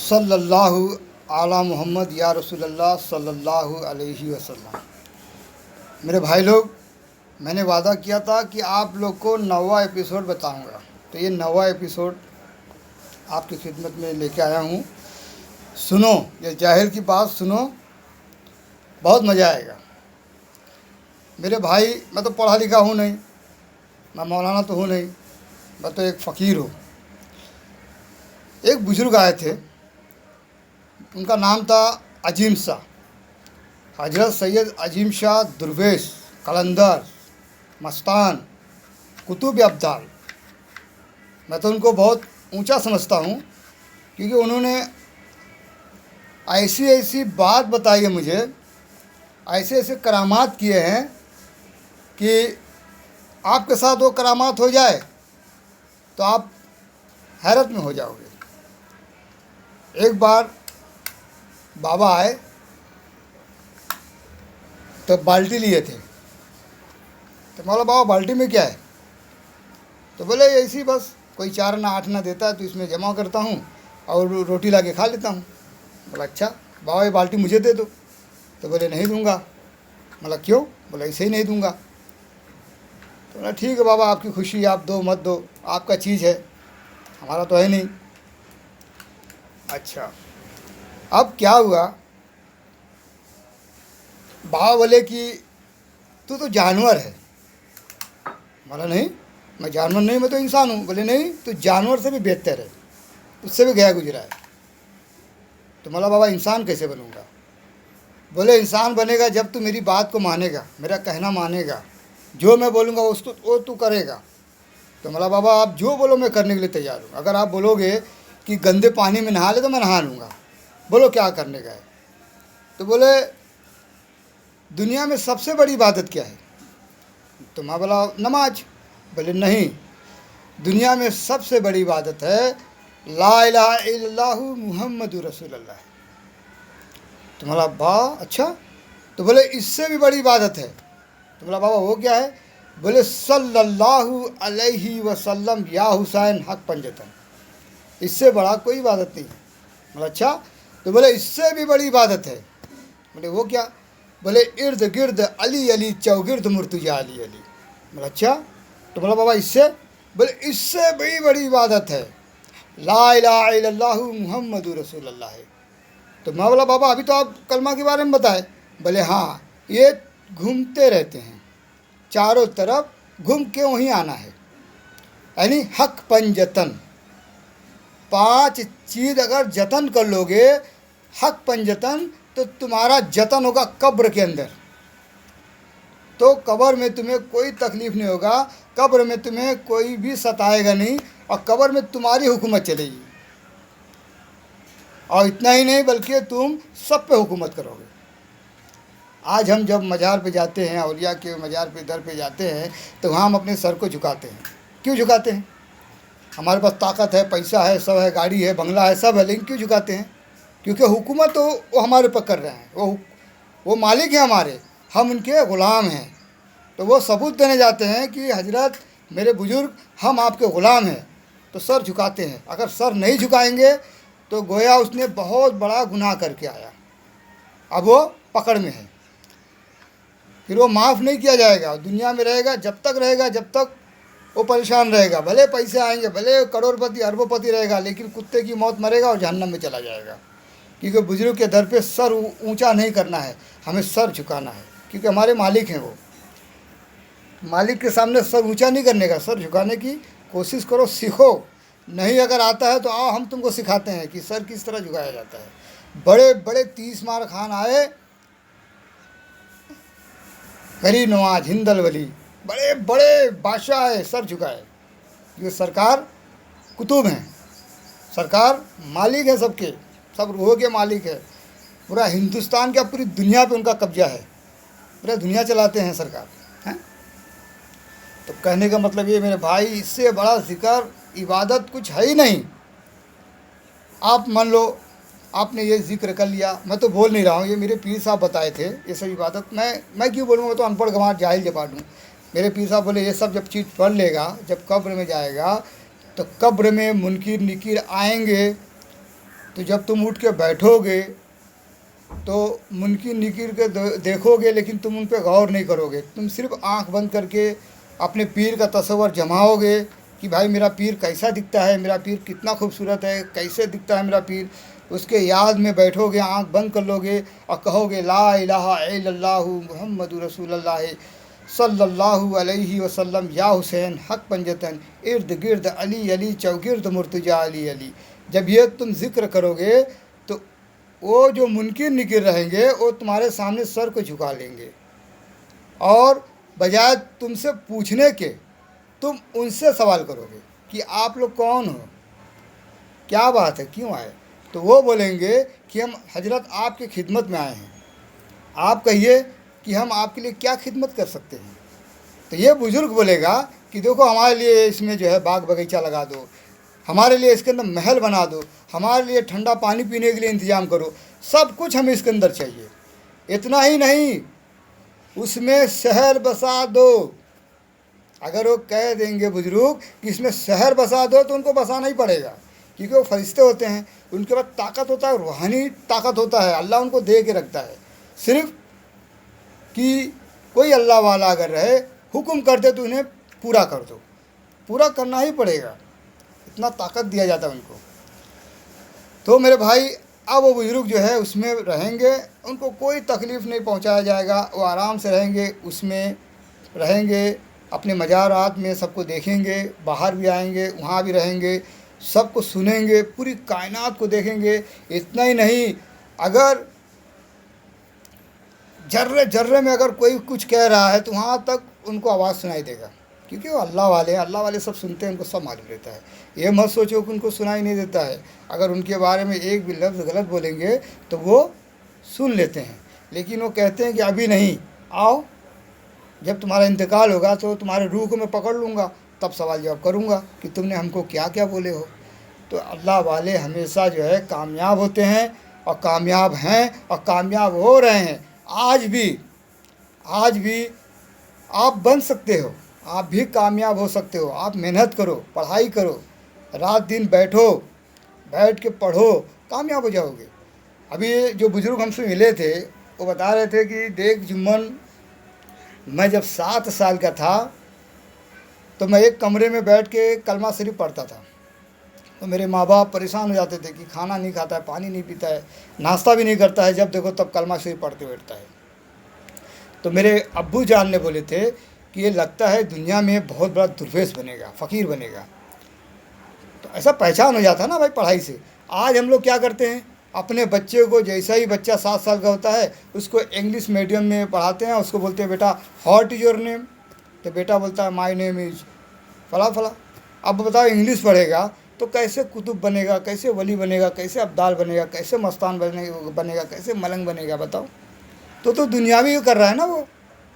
صلی اللہ علی محمد یا رسول اللہ صلی اللہ علیہ وسلم۔ میرے بھائی لوگ، میں نے وعدہ کیا تھا کہ آپ لوگ کو 9واں ایپیسوڈ بتاؤں گا، تو یہ 9واں ایپیسوڈ آپ کی خدمت میں لے کے آیا ہوں۔ سنو، یہ جاہل کی بات سنو، بہت مزہ آئے گا۔ میرے بھائی، میں تو پڑھا لکھا ہوں نہیں، میں مولانا تو ہوں نہیں، میں تو ایک فقیر ہوں۔ ایک بزرگ آئے تھے، ان کا نام تھا عظیم شاہ، حضرت سید عظیم شاہ درویش قلندر مستان قطب ابدال۔ میں تو ان کو بہت اونچا سمجھتا ہوں، کیونکہ انہوں نے ایسی بات بتائی ہے مجھے، ایسے کرامات کیے ہیں کہ آپ کے ساتھ وہ کرامات ہو جائے تو آپ حیرت میں ہو جاؤ گے۔ ایک بار بابا آئے تو بالٹی لیے تھے، تو مولا بابا بالٹی میں کیا ہے؟ تو بولے ایسی بس کوئی 4 آنا 8 آنا دیتا ہے تو اس میں جمع کرتا ہوں اور روٹی لا کے کھا لیتا ہوں۔ بولا اچھا بابا، یہ بالٹی مجھے دے دو۔ تو بولے نہیں دوں گا۔ بولا کیوں؟ بولا ایسے ہی نہیں دوں گا۔ تو بولا ٹھیک ہے بابا، آپ کی خوشی، آپ دو مت دو، آپ کا چیز ہے، ہمارا تو ہے نہیں۔ اچھا، اب کیا ہوا؟ بابا بولے کہ تو جانور ہے۔ بولا نہیں، میں جانور نہیں، میں تو انسان ہوں۔ بولے نہیں، تو جانور سے بھی بہتر ہے، اس سے بھی گیا گزرا ہے۔ تو مولا بابا انسان کیسے بنوں گا؟ بولے انسان بنے گا جب تو میری بات کو مانے گا، میرا کہنا مانے گا، جو میں بولوں گا وہ تو کرے گا۔ تو مولا بابا آپ جو بولو میں کرنے کے لیے تیار ہوں۔ اگر آپ بولو گے کہ گندے پانی میں نہا لے تو میں نہا لوں گا، بولو کیا کرنے کا ہے؟ تو بولے دنیا میں سب سے بڑی عبادت کیا ہے؟ تو میں بولا نماز۔ بولے نہیں، دنیا میں سب سے بڑی عبادت ہے لا الہ الا اللہ محمد رسول اللہ۔ تو بولا با اچھا، تو بولے اس سے بھی بڑی عبادت ہے۔ تو بولا بابا وہ کیا ہے؟ بولے صلی اللہ علیہ وسلم یا حسین حق پنجتن۔ اس سے بڑا کوئی عبادت نہیں ہے۔ بولا اچھا، تو بولے اس سے بھی بڑی عبادت ہے۔ بولے وہ کیا؟ بولے ارد گرد علی علی چوگرد مرتجا علی علی۔ بولا اچھا، تو بولا بابا اس سے؟ بولے اس سے بھی بڑی عبادت ہے لا الہ الا اللہ محمد رسول اللہ ہے۔ تو میں بولا بابا ابھی تو آپ کلمہ کے بارے میں بتائے۔ بولے ہاں، یہ گھومتے رہتے ہیں، چاروں طرف گھوم کے وہیں آنا ہے، یعنی حق پنجتن۔ 5 چیز اگر جتن کر لو گے حق پنجتن، تو تمہارا جتن ہوگا قبر کے اندر، تو قبر میں تمہیں کوئی تکلیف نہیں ہوگا، قبر میں تمہیں کوئی بھی ستائے گا نہیں، اور قبر میں تمہاری حکومت چلے گی۔ اور اتنا ہی نہیں بلکہ تم سب پہ حکومت کرو گے۔ آج ہم جب مزار پہ جاتے ہیں، اولیاء کے مزار پہ در پہ جاتے ہیں، تو وہاں ہم اپنے سر کو جھکاتے ہیں۔ کیوں جھکاتے ہیں؟ ہمارے پاس طاقت ہے، پیسہ ہے، سب ہے، گاڑی ہے، بنگلہ ہے، سب ہے، لیکن کیوں جھکاتے ہیں؟ کیونکہ حکومت تو وہ ہمارے پر کر رہے ہیں، وہ مالک ہیں ہمارے، ہم ان کے غلام ہیں۔ تو وہ ثبوت دینے جاتے ہیں کہ حضرت میرے بزرگ ہم آپ کے غلام ہیں، تو سر جھکاتے ہیں۔ اگر سر نہیں جھکائیں گے تو گویا اس نے بہت بڑا گناہ کر کے آیا، اب وہ پکڑ میں ہے، پھر وہ معاف نہیں کیا جائے گا، دنیا میں رہے گا، جب تک رہے گا جب تک وہ پریشان رہے گا، بھلے پیسے آئیں گے، بھلے کروڑ پتی اربوں پتی رہے گا، لیکن کتے کی موت مرے گا اور جہنم میں چلا جائے گا۔ کیونکہ بزرگ کے در پہ سر اونچا نہیں کرنا ہے، ہمیں سر جھکانا ہے، کیونکہ ہمارے مالک ہیں وہ۔ مالک کے سامنے سر اونچا نہیں کرنے کا، سر جھکانے کی کوشش کرو، سیکھو۔ نہیں اگر آتا ہے تو آؤ ہم تم کو سکھاتے ہیں کہ سر کس طرح جھکایا جاتا ہے۔ بڑے بڑے 30 مار خان آئے، غریب نواز ہندل ولی، بڑے بڑے بادشاہ آئے، سر جھکائے۔ یہ سرکار قطب ہیں، سرکار مالک ہے، سب کے سب روحوں کے مالک ہے، پورا ہندوستان کا، پوری دنیا پہ ان کا قبضہ ہے، پورا دنیا چلاتے ہیں سرکار ہیں۔ تو کہنے کا مطلب یہ میرے بھائی، اس سے بڑا ذکر عبادت کچھ ہے ہی نہیں۔ آپ مان لو آپ نے یہ ذکر کر لیا، میں تو بول نہیں رہا ہوں، یہ میرے پیر صاحب بتائے تھے یہ سب عبادت، میں کیوں بولوں گا؟ تو ان پڑھ گنوار جاہل جباٹ ہوں۔ میرے پیر صاحب بولے یہ سب جب چیز پڑھ لے گا، جب قبر میں جائے گا تو قبر میں منکر نکیر آئیں گے، تو तो जब तुम उठ के बैठोगे तो मुनकिर निकिर के देखोगे, लेकिन तुम उन पे गौर नहीं करोगे। तुम सिर्फ आंख बंद करके अपने पीर का तस्वर जमाओगे कि भाई मेरा पीर कैसा दिखता है, मेरा पीर कितना खूबसूरत है, कैसे दिखता है मेरा पीर। उसके याद में बैठोगे, आंख बंद कर लोगे और कहोगे ला इलाहा इल्लल्लाहु मुहम्मदुर रसूलुल्लाह सल्लल्लाहु अलैहि वसल्लम या हुसैन हक पंजतन इर्द गिर्द अली अली चौगिर्द मुर्तजा अली अली। जब ये तुम ज़िक्र करोगे तो वो जो मुनकिर निकिर रहेंगे वो तुम्हारे सामने सर को झुका लेंगे, और बजाय तुमसे पूछने के तुम उनसे सवाल करोगे कि आप लोग कौन हो, क्या बात है, क्यों आए। तो वो बोलेंगे कि हम हजरत आपकी खिदमत में आए हैं, आप कहिए कि हम आपके लिए क्या खिदमत कर सकते हैं। तो ये बुज़ुर्ग बोलेगा कि देखो हमारे लिए इसमें जो है बाग बगीचा लगा दो, हमारे लिए इसके अंदर महल बना दो, हमारे लिए ठंडा पानी पीने के लिए इंतज़ाम करो, सब कुछ हमें इसके अंदर चाहिए। इतना ही नहीं, उसमें शहर बसा दो। अगर वो कह देंगे बुजुर्ग कि इसमें शहर बसा दो तो उनको बसाना ही पड़ेगा, क्योंकि वो फरिश्ते होते हैं, उनके पास ताकत होता है, रूहानी ताकत होता है, अल्लाह उनको दे के रखता है। सिर्फ कि कोई अल्लाह वाला अगर रहे, हुक्म करते तो उन्हें पूरा कर दो, पूरा करना ही पड़ेगा, इतना ताकत दिया जाता है उनको। तो मेरे भाई अब वो बुज़ुर्ग जो है उसमें रहेंगे, उनको कोई तकलीफ़ नहीं पहुंचाया जाएगा, वो आराम से रहेंगे, उसमें रहेंगे, अपने मज़ारात में सबको देखेंगे, बाहर भी आएंगे, वहाँ भी रहेंगे, सबको सुनेंगे, पूरी कायनात को देखेंगे। इतना ही नहीं, अगर जर्रे जर्रे में अगर कोई कुछ कह रहा है तो वहाँ तक उनको आवाज़ सुनाई देगा, क्योंकि वो अल्लाह वाले हैं, अल्लाह वाले सब सुनते हैं, उनको सब मालूम रहता है। ये मत सोचो कि उनको सुनाई नहीं देता है, अगर उनके बारे में एक भी लफ्ज़ गलत बोलेंगे तो वो सुन लेते हैं, लेकिन वो कहते हैं कि अभी नहीं, आओ, जब तुम्हारा इंतकाल होगा तो तुम्हारे रूह को मैं पकड़ लूँगा, तब सवाल जवाब करूँगा कि तुमने हमको क्या क्या बोले हो। तो अल्लाह वाले हमेशा जो है कामयाब होते हैं, और कामयाब हैं, और कामयाब हो रहे हैं। आज भी आप बन सकते हो, आप भी कामयाब हो सकते हो। आप मेहनत करो, पढ़ाई करो, रात दिन बैठ के पढ़ो, कामयाब हो जाओगे। अभी जो बुज़ुर्ग हमसे मिले थे वो बता रहे थे कि देख जुम्मन, मैं जब 7 साल का था तो मैं एक कमरे में बैठ के कलमा शरीफ पढ़ता था। तो मेरे माँ बाप परेशान हो जाते थे कि खाना नहीं खाता है, पानी नहीं पीता है, नाश्ता भी नहीं करता है, जब देखो तब कलमा शरीफ पढ़ के बैठता है। तो मेरे अब्बू जान ने बोले थे कि ये लगता है दुनिया में बहुत बड़ा दुर्वेश बनेगा, फ़कीर बनेगा। तो ऐसा पहचान हो जाता है ना भाई पढ़ाई से। आज हम लोग क्या करते हैं, अपने बच्चे को जैसा ही बच्चा 7 साल का होता है उसको इंग्लिश मीडियम में पढ़ाते हैं, उसको बोलते हैं बेटा व्हाट इज़ योर नेम, तो बेटा बोलता है माय नेम इज़ फला फला। अब बताओ इंग्लिश पढ़ेगा तो कैसे कुतुब बनेगा, कैसे वली बनेगा, कैसे अब्दाल बनेगा, कैसे मस्तान बनेगा, कैसे मलंग बनेगा, बताओ। तो दुनियावी कर रहा है ना वो।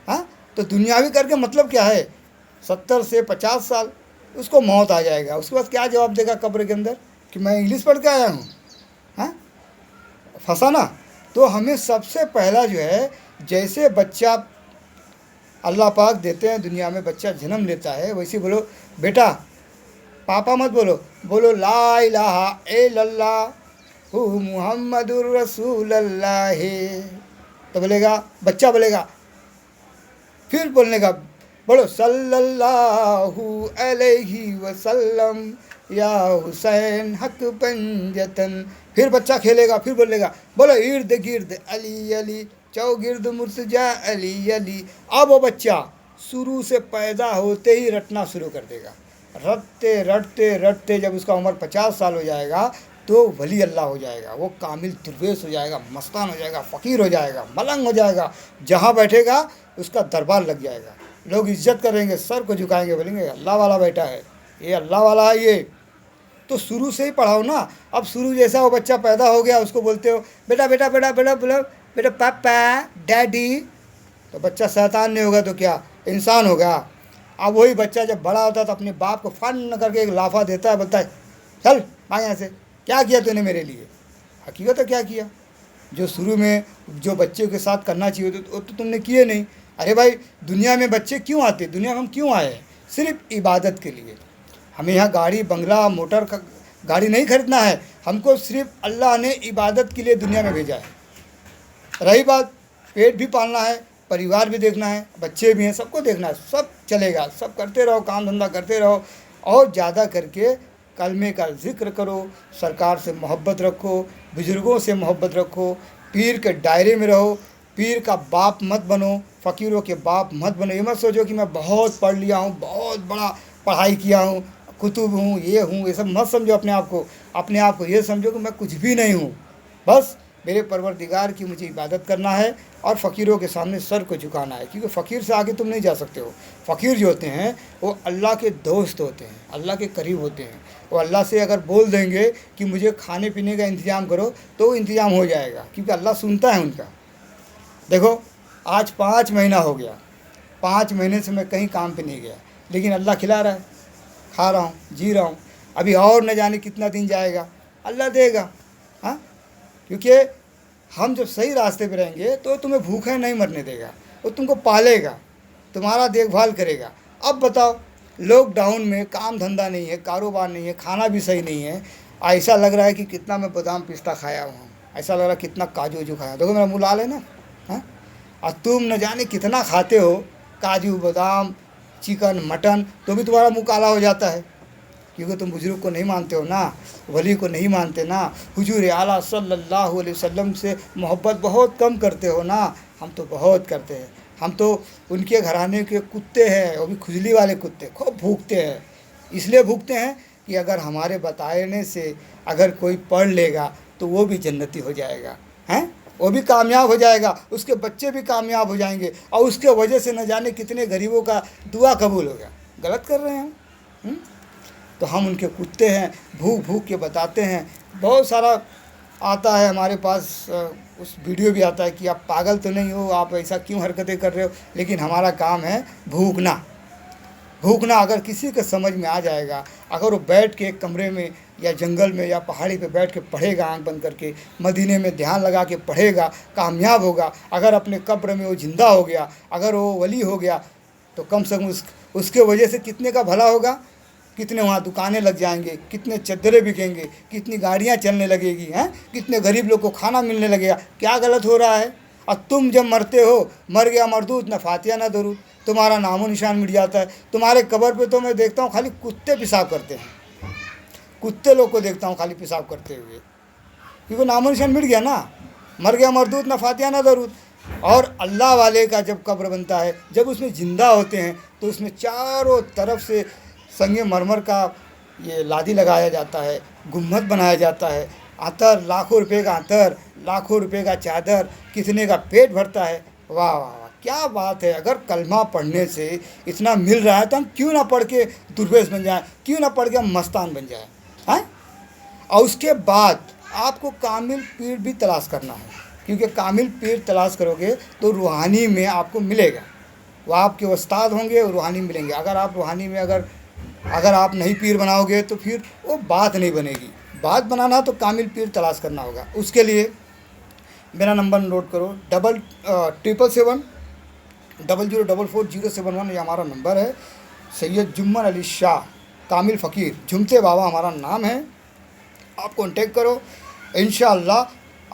हाँ, तो दुनियावी करके मतलब क्या है, 70 से 50 साल उसको मौत आ जाएगा, उसके बाद क्या जवाब देगा कब्र के अंदर कि मैं इंग्लिश पढ़ के आया हूँ। हाँ, फंसा ना। तो हमें सबसे पहला जो है, जैसे बच्चा अल्लाह पाक देते हैं, दुनिया में बच्चा जन्म लेता है, वैसे बोलो बेटा, पापा मत बोलो, बोलो ला इलाहा इल्लल्लाहु मुहम्मदुर रसूलुल्लाह, तो बोलेगा, बच्चा बोलेगा, फिर बोलने का बोलो सल्लल्लाहु अलैहि वसल्लम या हुसैन हक पंजतन, फिर बच्चा खेलेगा, फिर बोलेगा बोलो इर्द गिर्द अली अली चौगिर्द मुर्तजा अली अली। अब वो बच्चा शुरू से पैदा होते ही रटना शुरू कर देगा, रटते रटते रटते जब उसका उम्र 50 साल हो जाएगा तो वली अल्लाह हो जाएगा, वो कामिल दुर्वेश हो जाएगा, मस्तान हो जाएगा, फ़कीर हो जाएगा, मलंग हो जाएगा। जहाँ बैठेगा उसका दरबार लग जाएगा, लोग इज्जत करेंगे, सर को झुकाएंगे, बोलेंगे अल्लाह वाला बैठा है, ये अल्लाह वाला है ये। तो शुरू से ही पढ़ाओ ना। अब शुरू जैसा वो बच्चा पैदा हो गया, उसको बोलते हो बेटा बेटा बेटा बेटा बेटा बेटा पापा डैडी, तो बच्चा शैतान नहीं होगा तो क्या इंसान होगा। अब वही बच्चा जब बड़ा होता है तो अपने बाप को फन करके एक लाफा देता है, बोलता है चल भाग यहाँ से, क्या किया तूने मेरे लिए। हकीकत है क्या किया, जो शुरू में जो बच्चे के साथ करना चाहिए तो तुमने किए नहीं। अरे भाई, दुनिया में बच्चे क्यों आते, दुनिया में हम क्यों आए हैं, सिर्फ इबादत के लिए। हमें यहाँ गाड़ी बंगला मोटर का गाड़ी नहीं खरीदना है, हमको सिर्फ अल्लाह ने इबादत के लिए दुनिया में भेजा है। रही बात, पेट भी पालना है, परिवार भी देखना है, बच्चे भी हैं, सबको देखना है, सब चलेगा, सब करते रहो, काम धंधा करते रहो, और ज़्यादा करके कलमे का ज़िक्र करो, सरकार से मोहब्बत रखो, बुज़ुर्गों से मोहब्बत रखो, पीर के दायरे में रहो, पीर का बाप मत बनो, फ़कीरों के बाप मत बनो। ये मत सोचो कि मैं बहुत पढ़ लिया हूँ, बहुत बड़ा पढ़ाई किया हूँ, कुतुब हूँ, ये सब मत समझो अपने आप को। अपने आप को ये समझो कि मैं कुछ भी नहीं हूँ, बस मेरे परवरदिगार की मुझे इबादत करना है और फ़कीरों के सामने सर को झुकाना है, क्योंकि फ़कीर से आगे तुम नहीं जा सकते हो। फ़कीर जो होते हैं वो अल्लाह के दोस्त होते हैं, अल्लाह के करीब होते हैं। वो अल्लाह से अगर बोल देंगे कि मुझे खाने पीने का इंतज़ाम करो तो वो इंतज़ाम हो जाएगा, क्योंकि अल्लाह सुनता है उनका। देखो आज 5 महीना हो गया, 5 महीने से मैं कहीं काम पे नहीं गया, लेकिन अल्लाह खिला रहा है, खा रहा हूँ, जी रहा हूँ। अभी और न जाने कितना दिन जाएगा, अल्लाह देगा। हाँ, क्योंकि हम जब सही रास्ते पे रहेंगे तो तुम्हें भूखे नहीं मरने देगा, वो तुमको पालेगा, तुम्हारा देखभाल करेगा। अब बताओ, लॉकडाउन में काम धंधा नहीं है, कारोबार नहीं है, खाना भी सही नहीं है, ऐसा लग रहा है कि कितना मैं बादाम पिस्ता खाया हूँ, ऐसा लग रहा है कितना काजू वाजू खाया। देखो मेरा मुँह लाल है ना। हाँ, और तुम न जाने कितना खाते हो काजू बादाम चिकन मटन, तो भी तुम्हारा मुँह काला हो जाता है, क्योंकि तुम बुजुर्ग को नहीं मानते हो ना, वली को नहीं मानते ना, हुजूर आला सल्लल्लाहु अलैहि वसल्लम से मोहब्बत बहुत कम करते हो ना। हम तो बहुत करते हैं, हम तो उनके घराने के कुत्ते हैं, वो भी खुजली वाले कुत्ते, खूब भूखते हैं। इसलिए भूखते हैं कि अगर हमारे बताने से अगर कोई पढ़ लेगा तो वो भी जन्नती हो जाएगा, हैं, वो भी कामयाब हो जाएगा, उसके बच्चे भी कामयाब हो जाएंगे, और उसके वजह से न जाने कितने गरीबों का दुआ कबूल होगा। गलत कर रहे हैं हम। तो हम उनके कुत्ते हैं, भूख भूख के बताते हैं। बहुत सारा आता है हमारे पास, उस वीडियो भी आता है कि आप पागल तो नहीं हो, आप ऐसा क्यों हरकतें कर रहे हो, लेकिन हमारा काम है भूखना। भूखना अगर किसी के समझ में आ जाएगा, अगर वो बैठ के एक कमरे में या जंगल में या पहाड़ी पे बैठ के पढ़ेगा, आंख बंद करके मदीने में ध्यान लगा के पढ़ेगा, कामयाब होगा। अगर अपने कब्र में वो ज़िंदा हो गया, अगर वो वली हो गया, तो कम से कम उसके वजह से कितने का भला होगा, कितने वहाँ दुकानें लग जाएंगे, कितने चद्दरें बिकेंगे, कितनी गाड़ियाँ चलने लगेगी, हैं, कितने गरीब लोग को खाना मिलने लगेगा। क्या गलत हो रहा है? और तुम जब मरते हो, मर गया मरदूद, न फातिया न दरूद, तुम्हारा नामो निशान मिट जाता है। तुम्हारे कब्र पे तो मैं देखता हूँ खाली कुत्ते पेशाब करते हैं, कुत्ते लोग को देखता हूँ खाली पेशाब करते हुए, क्योंकि नामो निशान मिट गया ना। मर गया मरदूद, न फातिया न दरूद। और अल्लाह वाले का जब कब्र बनता है, जब उसमें ज़िंदा होते हैं, तो उसमें चारों तरफ से संगे मरमर का ये लादी लगाया जाता है, गुम्बद बनाया जाता है, अतर लाखों रुपए का अतर, लाखों रुपए का चादर, कितने का पेट भरता है। वाह वाह वाह, क्या बात है। अगर कलमा पढ़ने से इतना मिल रहा है तो हम क्यों ना पढ़ के दुर्वेश बन जाएं, क्यों ना पढ़ के हम मस्तान बन जाएं, हैं। और उसके बाद आपको कामिल पीर भी तलाश करना है, क्योंकि कामिल पीर तलाश करोगे तो रूहानी में आपको मिलेगा, वो आपके उस्ताद होंगे और रूहानी मिलेंगे। अगर आप रूहानी में अगर आप नहीं पीर बनाओगे तो फिर वो बात नहीं बनेगी। बात बनाना तो कामिल पीर तलाश करना होगा। उसके लिए मेरा नंबर नोट करो, 7777004407 ये हमारा नंबर है। सैयद जुम्मन अली शाह कामिल फ़कीर झुमते बाबा हमारा नाम है। आप कॉन्टेक्ट करो, इंशाअल्लाह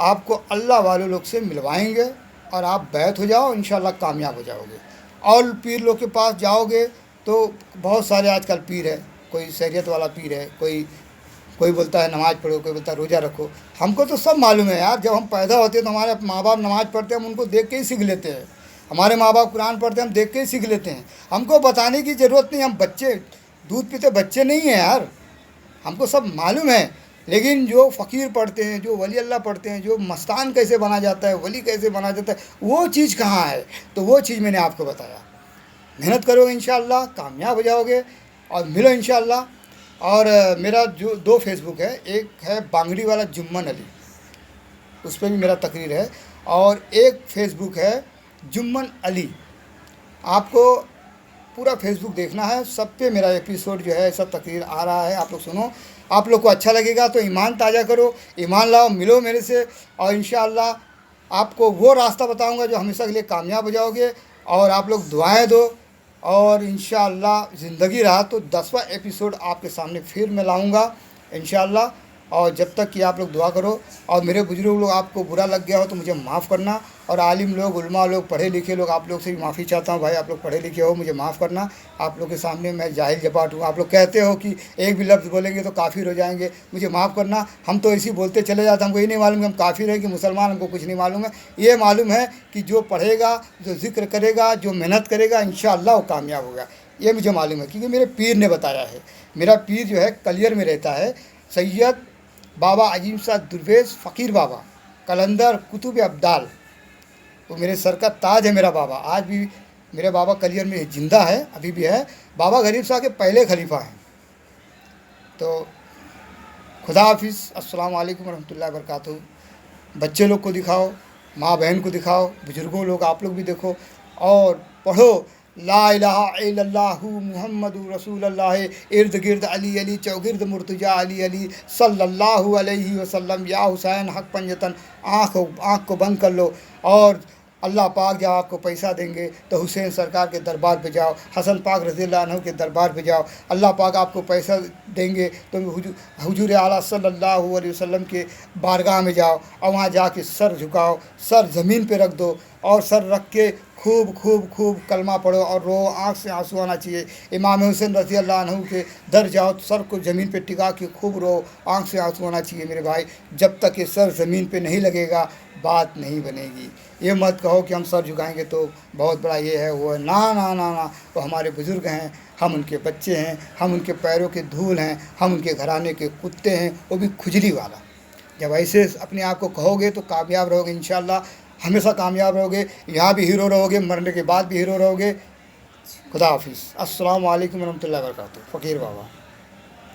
आपको अल्लाह वाले लोग से मिलवाएंगे और आप बैत हो जाओ, इंशाअल्लाह कामयाब हो जाओगे। और पीर लोग के पास जाओगे तो बहुत सारे आजकल पीर है, कोई शरीयत वाला पीर है, कोई बोलता है नमाज़ पढ़ो, कोई बोलता है रोज़ा रखो। हमको तो सब मालूम है यार, जब हम पैदा होते हैं तो हमारे माँ बाप नमाज़ पढ़ते हैं, हम उनको देख के ही सीख लेते हैं। हमारे माँ बाप कुरान पढ़ते हैं, हम देख के ही सीख लेते हैं। हमको बताने की ज़रूरत नहीं, हम बच्चे दूध पीते बच्चे नहीं हैं यार, हमको सब मालूम है। लेकिन जो फ़कीर पढ़ते हैं, जो वली अल्लाह पढ़ते हैं, जो मस्तान कैसे बना जाता है, वली कैसे बना जाता है, वो चीज़ कहाँ है, तो वो चीज़ मैंने आपको बताया। मेहनत करोगे इंशाअल्लाह कामयाब हो जाओगे और मिलो इंशाअल्लाह। और मेरा जो 2 फेसबुक है, एक है बांगड़ी वाला जुम्मन अली, उस पर भी मेरा तकरीर है, और एक फेसबुक है जुम्मन अली। आपको पूरा फेसबुक देखना है, सब पे मेरा एपिसोड जो है सब तकरीर आ रहा है, आप लोग सुनो। आप लोग को अच्छा लगेगा तो ईमान ताज़ा करो, ईमान लाओ, मिलो मेरे से, और इंशाअल्लाह आपको वो रास्ता बताऊंगा जो हमेशा के लिए कामयाब हो जाओगे। और आप लोग दुआएं दो, और इंशाअल्लाह ज़िंदगी रहा तो 10वां एपिसोड आपके सामने फिर मैं लाऊंगा इंशाअल्लाह। اور جب تک کہ آپ لوگ دعا کرو، اور میرے بزرگ لوگ آپ کو برا لگ گیا ہو تو مجھے معاف کرنا، اور عالم لوگ، علماء لوگ، پڑھے لکھے لوگ، آپ لوگ سے بھی معافی چاہتا ہوں بھائی، آپ لوگ پڑھے لکھے ہو، مجھے معاف کرنا، آپ لوگ کے سامنے میں جاہل جپاٹ ہوں۔ آپ لوگ کہتے ہو کہ ایک بھی لفظ بولیں گے تو کافر ہو جائیں گے، مجھے معاف کرنا، ہم تو اسی بولتے چلے جاتے ہیں، ہم کو یہ نہیں معلوم کہ ہم کافر ہیں کہ مسلمان، ہم کو کچھ نہیں معلوم ہے۔ یہ معلوم ہے کہ جو پڑھے گا، جو ذکر کرے گا، جو محنت کرے گا، انشاءاللہ وہ کامیاب ہوگا، یہ مجھے معلوم ہے، کیونکہ میرے پیر نے بتایا ہے۔ میرا پیر جو ہے کلیئر میں رہتا ہے، سید بابا عظیم شاہ درویش فقیر بابا قلندر کتب ابدال، وہ میرے سر کا تاج ہے میرا بابا، آج بھی میرے بابا کلیئر میں زندہ ہے، ابھی بھی ہے، بابا غریب صاحب کے پہلے خلیفہ ہیں۔ تو خدا حافظ، السلام علیکم ورحمۃ اللہ وبرکاتہ۔ بچے لوگ کو دکھاؤ، ماں بہن کو دکھاؤ، بزرگوں لوگ آپ لوگ بھی دیکھو، اور پڑھو لا الہ الا اللہ محمد رسول اللہ، ارد گرد علی علی چوگرد مرتجا علی علی صلی اللہ علیہ وسلم، یا حسین حق پنجتن، آنکھ کو بند کر لو، اور اللہ پاک جب آپ کو پیسہ دیں گے تو حسین سرکار کے دربار پہ جاؤ، حسن پاک رضی اللہ عنہ کے دربار پہ جاؤ، اللہ پاک آپ کو پیسہ دیں گے تو حضور اعلیٰ صلی اللہ علیہ وسلم کے بارگاہ میں جاؤ، اور وہاں جا کے سر جھکاؤ، سر زمین پہ رکھ دو، اور سر رکھ کے خوب خوب خوب کلمہ پڑھو اور رو، آنکھ سے آنسو آنا چاہیے۔ امام حسین رضی اللہ عنہ کے در جاؤ، سر کو زمین پہ ٹکا کے خوب رو، آنکھ سے آنسو آنا چاہیے میرے بھائی۔ جب تک یہ سر زمین پہ نہیں لگے گا بات نہیں بنے گی۔ یہ مت کہو کہ ہم سر جھکائیں گے تو بہت بڑا یہ ہے وہ ہے، نا نا نا نا، وہ ہمارے بزرگ ہیں، ہم ان کے بچے ہیں، ہم ان کے پیروں کے دھول ہیں، ہم ان کے گھرانے کے کتے ہیں، وہ بھی کھجلی والا۔ جب ایسے اپنے آپ کو کہو گے تو کامیاب رہو گے انشاءاللہ، ہمیشہ کامیاب رہو گے، یہاں بھی ہیرو رہو گے، مرنے کے بعد بھی ہیرو رہو گے۔ خدا حافظ، السلام علیکم ورحمۃ اللہ وبرکاتہ۔ فقیر بابا۔